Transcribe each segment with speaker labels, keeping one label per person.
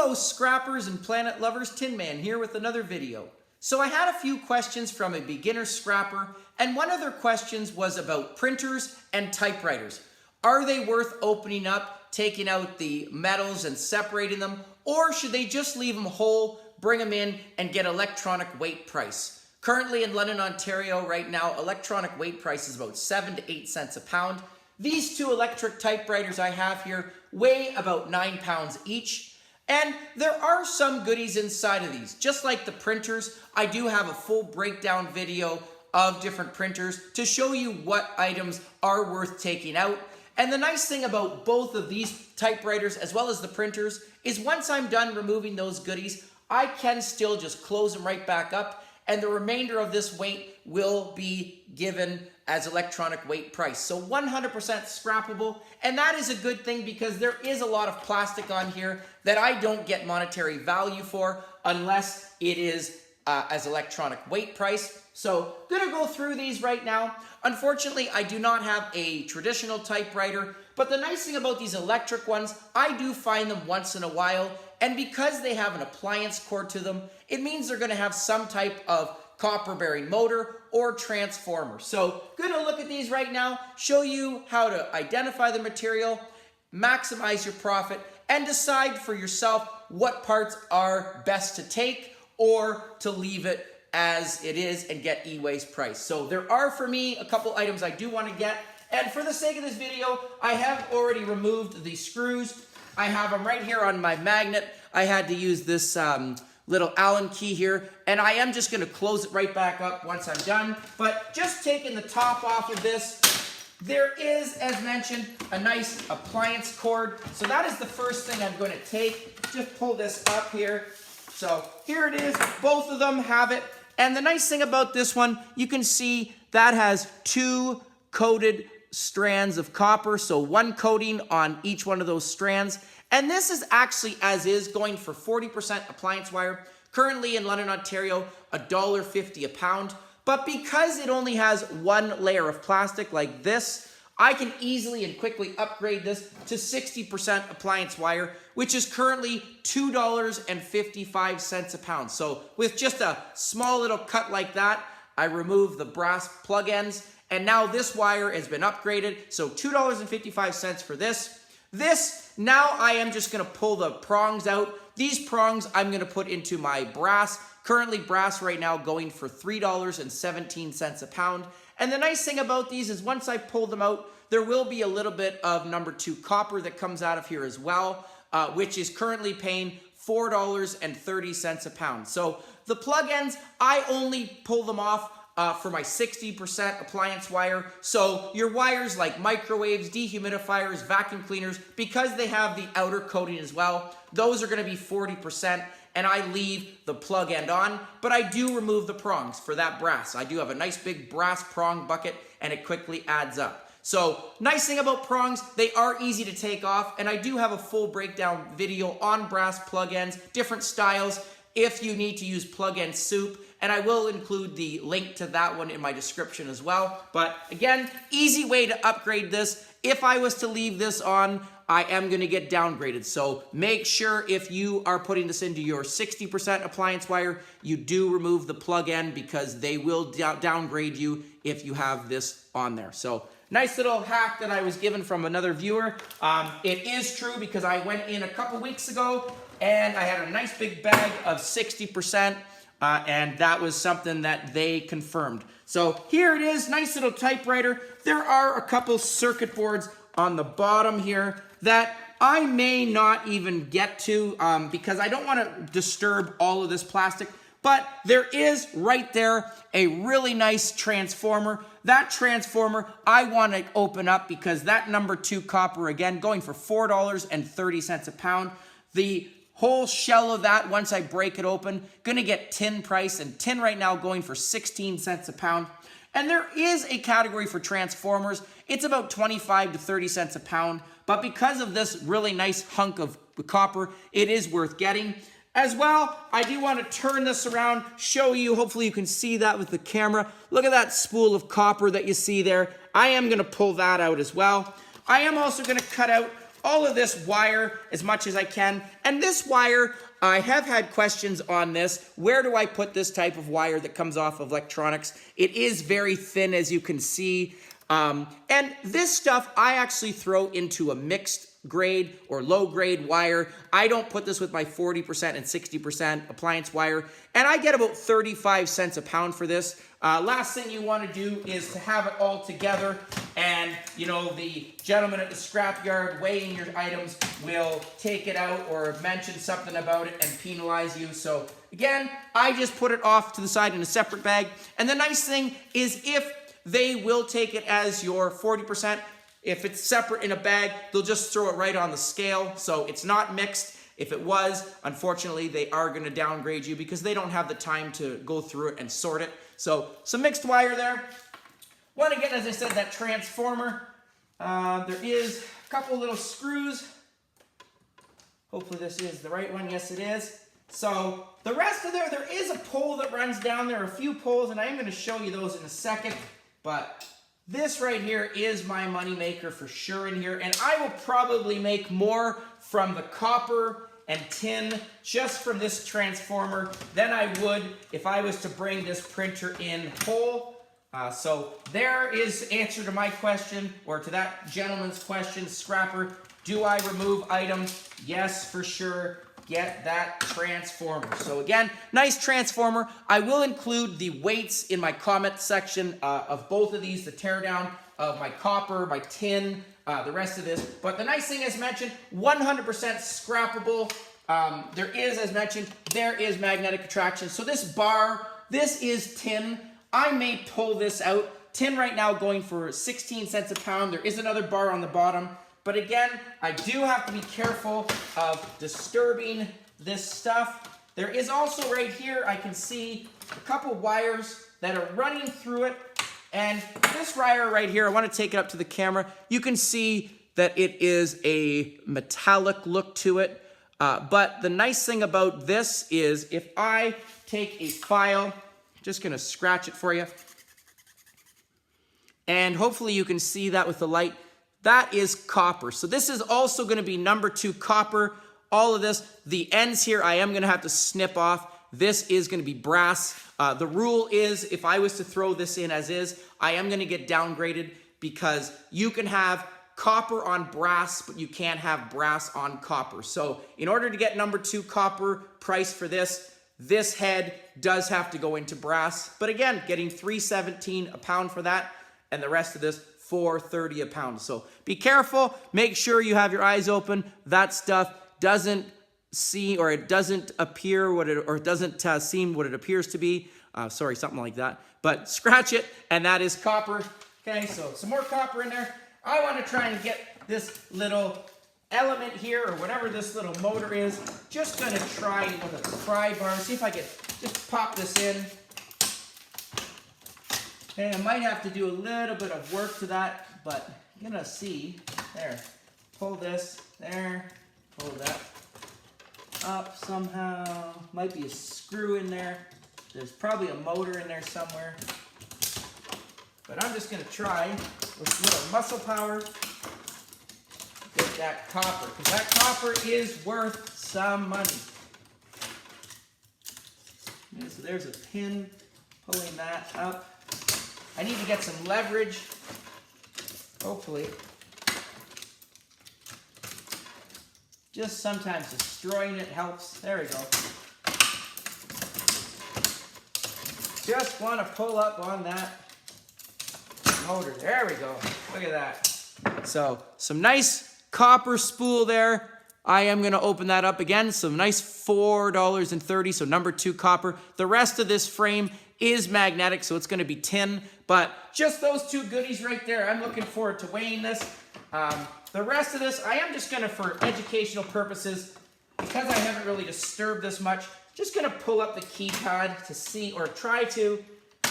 Speaker 1: Hello scrappers and planet lovers, Tin Man here with another video. So I had a few questions from a beginner scrapper, and one of their questions was about printers and typewriters. Are they worth opening up, taking out the metals and separating them, or should they just leave them whole, bring them in, and get electronic weight price? Currently in London, Ontario right now, electronic weight price is about 7 to 8 cents a pound. These two electric typewriters I have here weigh about 9 pounds each. And there are some goodies inside of these. Just like the printers, I do have a full breakdown video of different printers to show you what items are worth taking out. And the nice thing about both of these typewriters as well as the printers is once I'm done removing those goodies, I can still just close them right back up, and the remainder of this weight will be given as electronic weight price. So 100% scrappable, and that is a good thing because there is a lot of plastic on here that I don't get monetary value for unless it is as electronic weight price. So gonna go through these right now. Unfortunately, I do not have a traditional typewriter, but the nice thing about these electric ones, I do find them once in a while, and because they have an appliance cord to them, it means they're gonna have some type of copper bearing motor or transformer. So gonna look at these right now, show you how to identify the material, maximize your profit, and decide for yourself what parts are best to take or to leave it as it is and get e-waste price. So there are, for me, a couple items I do want to get, and for the sake of this video, I have already removed the screws. I have them right here on my magnet. I had to use this little Allen key here, and I am just going to close it right back up once I'm done. But just taking the top off of this, there is, as mentioned, a nice appliance cord. So that is the first thing I'm going to take. Just pull this up here. So here it is. Both of them have it. And the nice thing about this one, you can see that has two coated strands of copper. So one coating on each one of those strands. And this is actually as is going for 40% appliance wire. Currently in London, Ontario, $1.50 a pound. But because it only has one layer of plastic like this, I can easily and quickly upgrade this to 60% appliance wire, which is currently $2.55 a pound. So with just a small little cut like that, I remove the brass plug ends, and now this wire has been upgraded. So $2.55 for this. Now I am just gonna pull the prongs out. These prongs I'm gonna put into my brass. Currently brass right now going for $3.17 a pound. And the nice thing about these is once I pull them out, there will be a little bit of number 2 copper that comes out of here as well, which is currently paying $4.30 a pound. So the plug ends, I only pull them off for my 60% appliance wire. So your wires like microwaves, dehumidifiers, vacuum cleaners, because they have the outer coating as well, those are gonna be 40%. And I leave the plug end on, but I do remove the prongs for that brass. I do have a nice big brass prong bucket, and it quickly adds up. So nice thing about prongs, they are easy to take off, and I do have a full breakdown video on brass plug ends, different styles, if you need to use plug end soup, and I will include the link to that one in my description as well. But again, easy way to upgrade this. If I was to leave this on, I am going to get downgraded. So make sure if you are putting this into your 60% appliance wire, you do remove the plug end because they will downgrade you if you have this on there. So nice little hack that I was given from another viewer. It is true because I went in a couple weeks ago and I had a nice big bag of 60%. And that was something that they confirmed. So here it is, nice little typewriter. There are a couple circuit boards on the bottom here that I may not even get to because I don't want to disturb all of this plastic. But there is right there a really nice transformer. That transformer I want to open up because that number 2 copper, again, going for $4.30 a pound. The whole shell of that, once I break it open, gonna get tin price, and tin right now going for 16 cents a pound. And there is a category for transformers. It's about 25 to 30 cents a pound, but because of this really nice hunk of copper, it is worth getting. As well, I do want to turn this around, show you, hopefully you can see that with the camera. Look at that spool of copper that you see there. I am gonna pull that out as well. I am also gonna cut out all of this wire as much as I can. And this wire, I have had questions on this. Where do I put this type of wire that comes off of electronics? It is very thin, as you can see. And this stuff I actually throw into a mixed grade or low grade wire. I don't put this with my 40% and 60% appliance wire, and I get about 35 cents a pound for this. Last thing you want to do is to have it all together, and you know, the gentleman at the scrapyard weighing your items will take it out or mention something about it and penalize you. So again, I just put it off to the side in a separate bag. And the nice thing is, if they will take it as your 40%, if it's separate in a bag, they'll just throw it right on the scale, so it's not mixed. If it was, unfortunately, they are going to downgrade you because they don't have the time to go through it and sort it. So some mixed wire there. One, again, as I said, that transformer. There is a couple little screws. Hopefully this is the right one. Yes, it is. So the rest of there is a pole that runs down there, a few poles, and I'm going to show you those in a second. But this right here is my money maker for sure in here, and I will probably make more from the copper and tin just from this transformer than I would if I was to bring this printer in whole. So there is answer to my question, or to that gentleman's question, scrapper. Do I remove items? Yes, for sure. Get that transformer. So again, nice transformer. I will include the weights in my comment section of both of these, the teardown of my copper, my tin, the rest of this. But the nice thing, as mentioned, 100% scrappable. There is, as mentioned, there is magnetic attraction. So this bar, this is tin. I may pull this out. Tin right now going for 16 cents a pound. There is another bar on the bottom. But again, I do have to be careful of disturbing this stuff. There is also right here, I can see a couple wires that are running through it. And this wire right here, I want to take it up to the camera. You can see that it is a metallic look to it. But the nice thing about this is if I take a file, just going to scratch it for you. And hopefully you can see that with the light. That is copper. So this is also going to be number 2 copper. All of this, the ends here, I am going to have to snip off. This is going to be brass. The rule is, if I was to throw this in as is, I am going to get downgraded, because you can have copper on brass, but you can't have brass on copper. So in order to get number 2 copper price for this, this head does have to go into brass. But again, getting $3.17 a pound for that, and the rest of this $4.30 a pound. So be careful. Make sure you have your eyes open. That stuff doesn't see, or it doesn't appear what it, or it doesn't seem what it appears to be. Sorry, something like that. But scratch it, and that is copper. Okay, so some more copper in there. I want to try and get this little element here, or whatever this little motor is. Just going to try with a pry bar. See if I can just pop this in. Okay, I might have to do a little bit of work to that, but you're going to see. There. Pull this. There. Pull that up somehow. Might be a screw in there. There's probably a motor in there somewhere. But I'm just going to try with a little muscle power to get that copper, because that copper is worth some money. Okay, so there's a pin pulling that up. I need to get some leverage, hopefully. Just sometimes destroying it helps. There we go. Just want to pull up on that motor. There we go. Look at that. So, some nice copper spool there. I am going to open that up again. Some nice $4.30, so number 2 copper. The rest of this frame is magnetic, so it's going to be tin. But just those 2 goodies right there. I'm looking forward to weighing this. The rest of this, I am just going to, for educational purposes, because I haven't really disturbed this much, just going to pull up the keypad to see, or try to.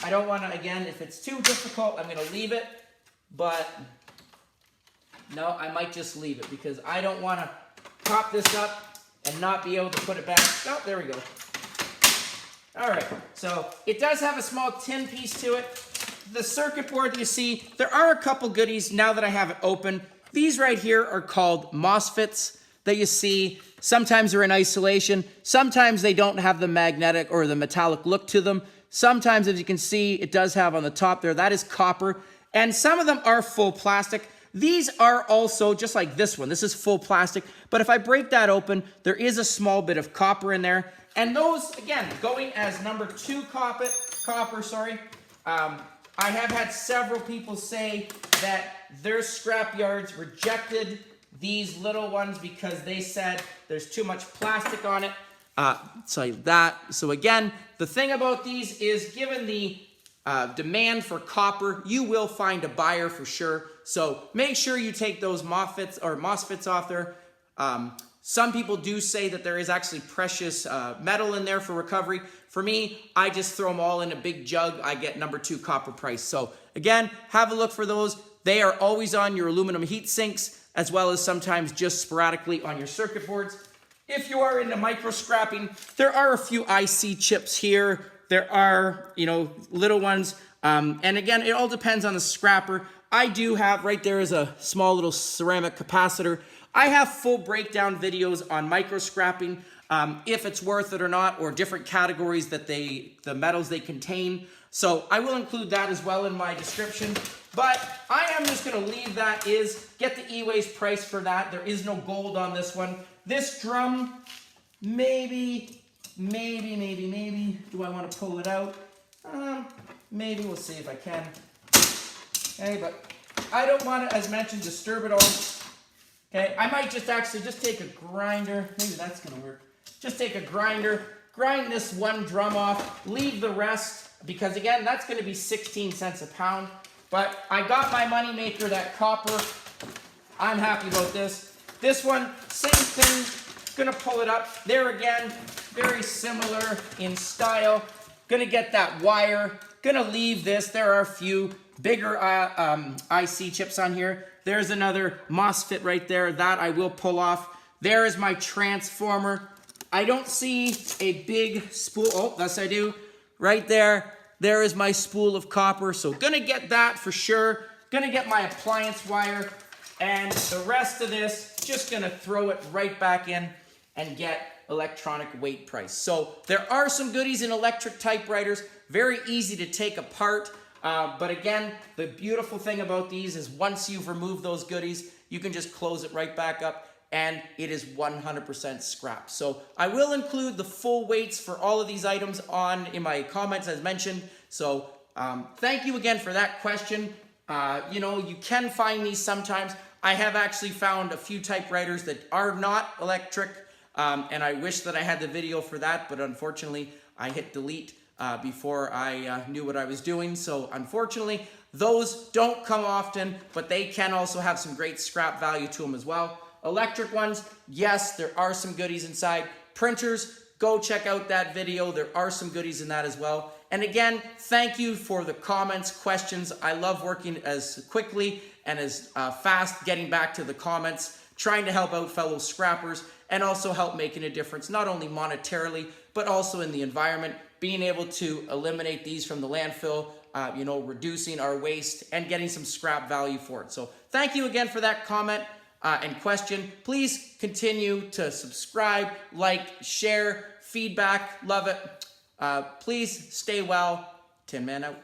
Speaker 1: I don't want to, again, if it's too difficult, I'm going to leave it. But no, I might just leave it, because I don't want to pop this up and not be able to put it back. Oh, there we go. All right, so it does have a small tin piece to it. The circuit board, you see, there are a couple goodies now that I have it open. These right here are called MOSFETs that you see. Sometimes they're in isolation. Sometimes they don't have the magnetic or the metallic look to them. Sometimes, as you can see, it does have on the top there, that is copper. And some of them are full plastic. These are also, just like this one, this is full plastic. But if I break that open, there is a small bit of copper in there. And those, again, going as number 2 copper, I have had several people say that their scrap yards rejected these little ones because they said there's too much plastic on it. So again, the thing about these is, given the demand for copper, you will find a buyer for sure. So make sure you take those MOSFETs off there. Some people do say that there is actually precious metal in there for recovery. For me, I just throw them all in a big jug. I get number 2 copper price. So again, have a look for those. They are always on your aluminum heat sinks, as well as sometimes just sporadically on your circuit boards. If you are into micro scrapping, there are a few IC chips here. There are, little ones. And again, it all depends on the scrapper. I do have, right there is a small little ceramic capacitor. I have full breakdown videos on micro scrapping, if it's worth it or not, or different categories that the metals they contain. So I will include that as well in my description. But I am just going to leave that get the e-waste price for that. There is no gold on this one. This drum, maybe, do I want to pull it out? Maybe, we'll see if I can. Okay, but I don't want to, as mentioned, disturb it all. Okay, I might just take a grinder. Maybe that's going to work. Just take a grinder, grind this one drum off, leave the rest, because again, that's going to be 16 cents a pound. But I got my money maker, that copper. I'm happy about this. This one, same thing. Gonna pull it up. There again, very similar in style. Gonna get that wire. Gonna leave this. There are a few bigger IC chips on here. There's another MOSFET right there. That I will pull off. There is my transformer. I don't see a big spool. Oh, yes I do. Right there. There is my spool of copper. So gonna get that for sure. Gonna get my appliance wire. And the rest of this, just gonna throw it right back in and get electronic weight price. So there are some goodies in electric typewriters. Very easy to take apart. But again, the beautiful thing about these is once you've removed those goodies, you can just close it right back up and it is 100% scrap. So I will include the full weights for all of these items in my comments as mentioned. So thank you again for that question. You can find these sometimes. I have actually found a few typewriters that are not electric, and I wish that I had the video for that, but unfortunately I hit delete before I knew what I was doing. So unfortunately, those don't come often, but they can also have some great scrap value to them as well. Electric ones, yes, there are some goodies inside. Printers, go check out that video. There are some goodies in that as well. And again, thank you for the comments, questions. I love working as quickly and as fast, getting back to the comments, trying to help out fellow scrappers, and also help making a difference, not only monetarily, but also in the environment, being able to eliminate these from the landfill, reducing our waste and getting some scrap value for it. So thank you again for that comment and question. Please continue to subscribe, like, share, feedback, love it. Please stay well. Tin Man out.